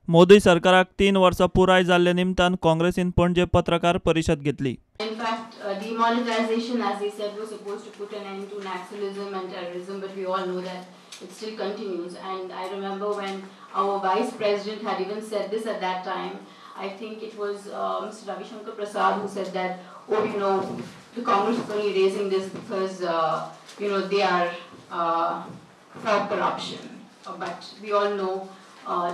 मोदी सरकाराक 3 वर्सां पुराय जाल्ले निमतान काँग्रेसीन पणजे पत्रकार परिशद घेतली. In fact, demonetization, as they said, was supposed to put an end to nationalism and terrorism, but we all know that it still continues. And I remember when our vice president had even said this at that time. I think it was Mr. Ravi Shankar Prasad who said that, oh, the Congress is only raising this because, they are for corruption. But we all know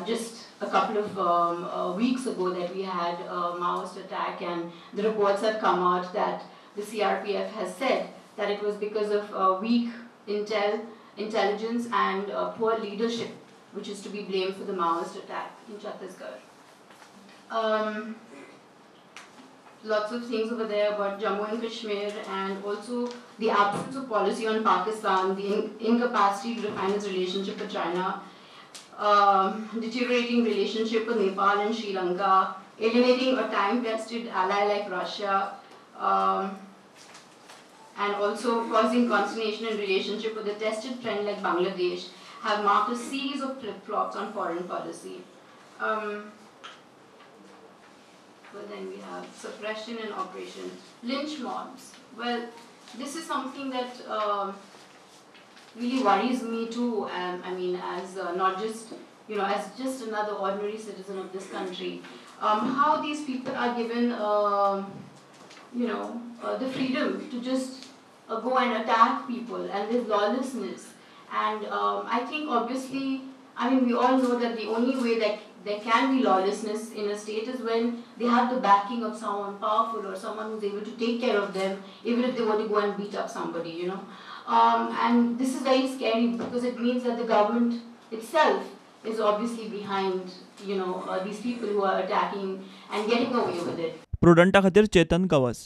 just a couple of weeks ago that we had a Maoist attack, and the reports have come out that the CRPF has said that it was because of weak intelligence and poor leadership, which is to be blamed for the Maoist attack in Chhattisgarh. Lots of things over there about Jammu and Kashmir, and also the absence of policy on Pakistan, the incapacity to define its relationship with China, deteriorating relationship with Nepal and Sri Lanka, alienating a time-tested ally like Russia, and also causing consternation in relationship with a tested friend like Bangladesh, have marked a series of flip-flops on foreign policy. But then we have suppression and operation. Lynch mobs. Well, this is something that really worries me too. As not just, as just another ordinary citizen of this country. How these people are given, the freedom to just go and attack people, and there's lawlessness. And I think obviously, we all know that the only way that there can be lawlessness in a state is when they have the backing of someone powerful or someone who's able to take care of them, even if they want to go and beat up somebody, And this is very scary because it means that the government itself is obviously behind, these people who are attacking and getting away with it. प्रुडंटा खातीर चेतन गवस.